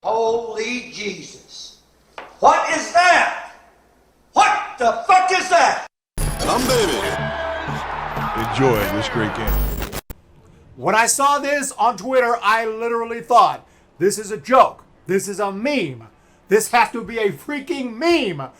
Holy Jesus. What is that? What the fuck is that? Come, baby. Enjoy this great game. When I saw this on Twitter, I literally thought, this is a joke. This is a meme. This has to be a freaking meme.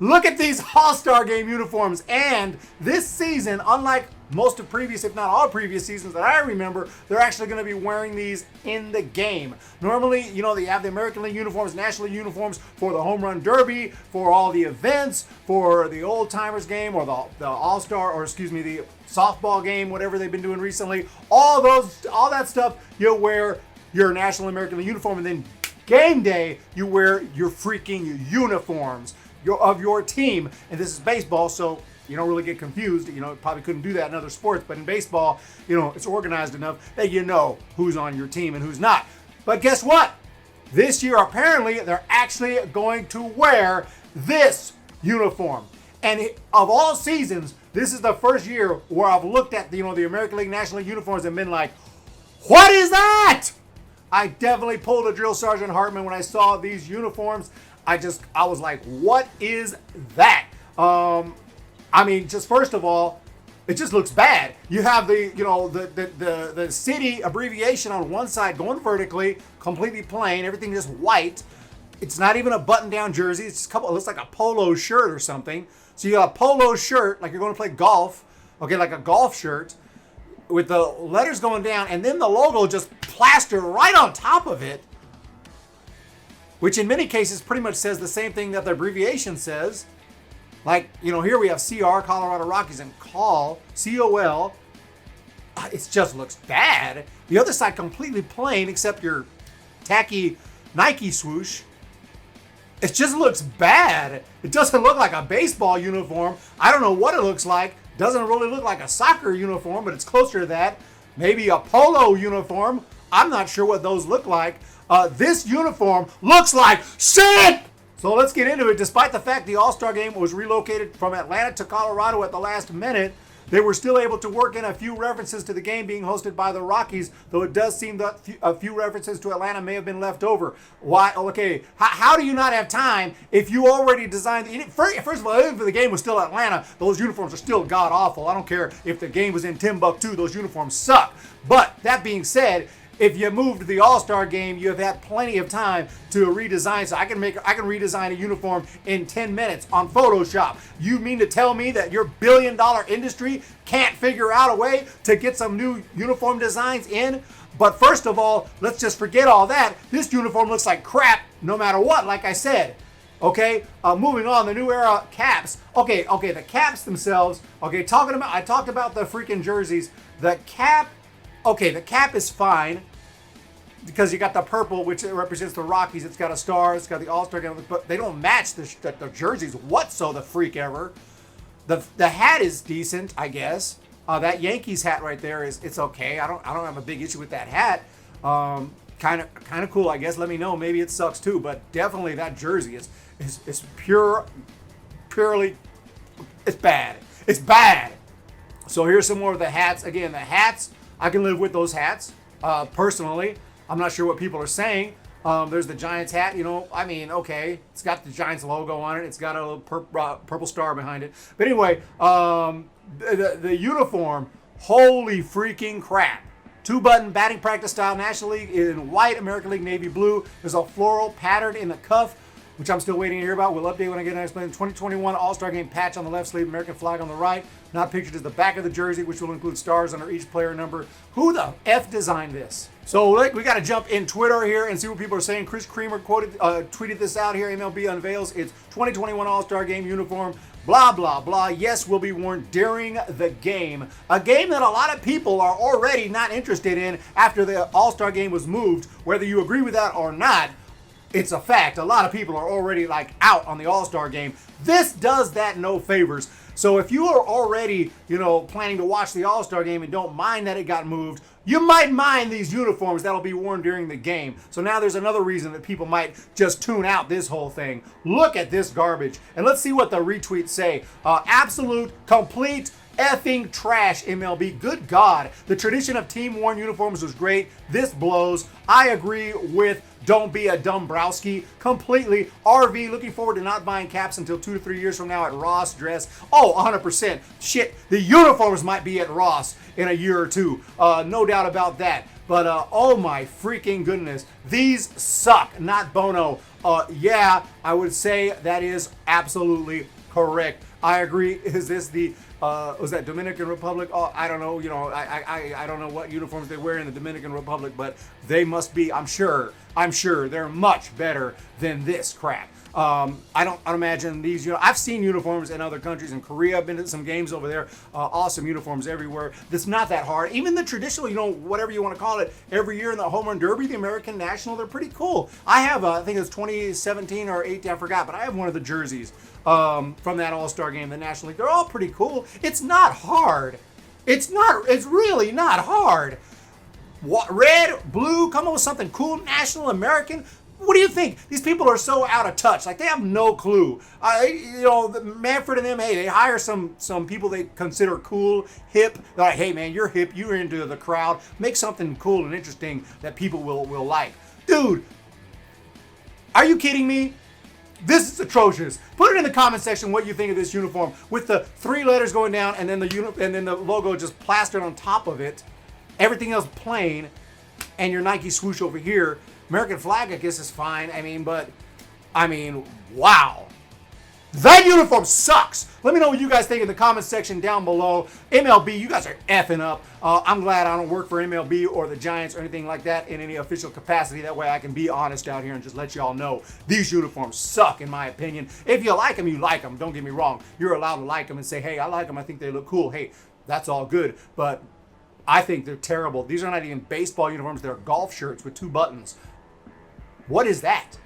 Look at these All-Star Game uniforms. And this season, unlike most of previous, if not all previous seasons that I remember, they're actually going to be wearing these in the game. Normally, you know, they have the American League uniforms, National League uniforms for the Home Run Derby, for all the events, for the Old Timers game, or the All-Star, or excuse me, the softball game, whatever they've been doing recently. All that stuff, you'll wear your National American League uniform, and then game day, you wear your freaking uniforms of your team. And this is baseball, so you don't really get confused. You know, probably couldn't do that in other sports, but in baseball, you know, it's organized enough that you know who's on your team and who's not. But guess what? This year, apparently, they're actually going to wear this uniform. And of all seasons, this is the first year where I've looked at the American League, National League uniforms and been like, what is that? I definitely pulled a drill sergeant Hartman when I saw these uniforms. I was like, what is that? I mean, just first of all, it just looks bad. You have the city abbreviation on one side going vertically, completely plain, everything just white. It's not even a button-down jersey. It's just it looks like a polo shirt or something. So you got a polo shirt, like you're going to play golf, okay, like a golf shirt, with the letters going down, and then the logo just plastered right on top of it, which in many cases pretty much says the same thing that the abbreviation says. Like, you know, here we have CR, Colorado Rockies, and COL, C-O-L. It just looks bad. The other side completely plain, except your tacky Nike swoosh. It just looks bad. It doesn't look like a baseball uniform. I don't know what it looks like. Doesn't really look like a soccer uniform, but it's closer to that. Maybe a polo uniform. I'm not sure what those look like. This uniform looks like shit! So let's get into it. Despite the fact the All-Star Game was relocated from Atlanta to Colorado at the last minute, they were still able to work in a few references to the game being hosted by the Rockies, though it does seem that a few references to Atlanta may have been left over. Why? Okay, how do you not have time if you already designed... First of all, if the game was still Atlanta, those uniforms are still god-awful. I don't care if the game was in Timbuktu, those uniforms suck. But that being said, if you moved the All-Star Game, you have had plenty of time to redesign. So I can redesign a uniform in 10 minutes on Photoshop. You mean to tell me that your billion-dollar industry can't figure out a way to get some new uniform designs in? But first of all, let's just forget all that. This uniform looks like crap no matter what, like I said. Okay, moving on, the new era caps. Okay, the caps themselves. Okay, I talked about the freaking jerseys. The cap is fine, because you got the purple, which represents the Rockies. It's got a star. It's got the All-Star Game, but they don't match the jerseys the freak ever. The hat is decent, I guess. That Yankees hat right there it's okay. I don't have a big issue with that hat. Kind of cool, I guess. Let me know. Maybe it sucks too, but definitely that jersey is purely it's bad. It's bad. So here's some more of the hats. Again, the hats, I can live with those hats personally. I'm not sure what people are saying. There's the Giants hat, I mean, okay. It's got the Giants logo on it. It's got a little purple star behind it. But anyway, the uniform, holy freaking crap. 2-button batting practice style, National League in white, American League navy blue. There's a floral pattern in the cuff, which I'm still waiting to hear about. We'll update when I get an explanation. 2021 All-Star Game patch on the left sleeve, American flag on the right. Not pictured as the back of the jersey, which will include stars under each player number. Who the F designed this? So we got to jump in Twitter here and see what people are saying. Chris Creamer tweeted this out here. MLB unveils its 2021 All-Star Game uniform. Blah, blah, blah. Yes, will be worn during the game. A game that a lot of people are already not interested in after the All-Star Game was moved. Whether you agree with that or not, it's a fact. A lot of people are already out on the All-Star Game. This does that no favors. So if you are already, planning to watch the All-Star Game and don't mind that it got moved, you might mind these uniforms that'll be worn during the game. So now there's another reason that people might just tune out this whole thing. Look at this garbage. And let's see what the retweets say. Absolute, complete effing trash, MLB. Good God. The tradition of team-worn uniforms was great. This blows. I agree with Don't Be a Dombrowski completely. RV, looking forward to not buying caps until 2 to 3 years from now at Ross Dress. Oh, 100%. Shit, the uniforms might be at Ross in a year or two. No doubt about that. But, oh my freaking goodness. These suck, not Bono. Yeah, I would say that is absolutely correct. I agree. Is this the was that Dominican Republic? Oh, I don't know. You know, I don't know what uniforms they wear in the Dominican Republic, but they must be. I'm sure they're much better than this crap. I don't imagine these. You know, I've seen uniforms in other countries. In Korea, I've been to some games over there. Awesome uniforms everywhere. It's not that hard. Even the traditional, you know, whatever you want to call it, every year in the Home Run Derby, the American National, they're pretty cool. I have, I think it's 2017 or 18, I forgot, but I have one of the jerseys from that All-Star game, the National League. They're all pretty cool. It's not hard. It's really not hard. Red, blue, come up with something cool, National, American. What do you think? These people are so out of touch. Like, they have no clue. You know, Manfred and them, hey, they hire some people they consider cool, hip. They're like, hey, man, you're hip. You're into the crowd. Make something cool and interesting that people will like. Dude, are you kidding me? This is atrocious. Put it in the comment section what you think of this uniform with the 3 letters going down and then the logo just plastered on top of it. Everything else plain, and your Nike swoosh over here. American flag, I guess, is fine. I mean, wow. That uniform sucks. Let me know what you guys think in the comment section down below. MLB, you guys are effing up. I'm glad I don't work for MLB or the Giants or anything like that in any official capacity. That way I can be honest out here and just let y'all know these uniforms suck, in my opinion. If you like them, you like them. Don't get me wrong. You're allowed to like them and say, hey, I like them. I think they look cool. Hey, that's all good. But I think they're terrible. These are not even baseball uniforms. They're golf shirts with 2 buttons. What is that?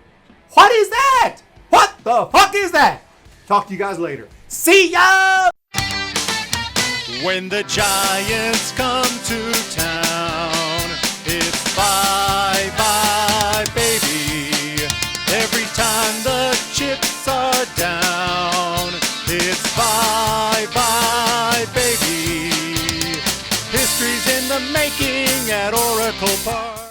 What is that? What the fuck is that? Talk to you guys later. See ya! When the Giants come to town, it's bye bye baby. Every time the chips are down, it's bye bye baby. History's in the making at Oracle Park.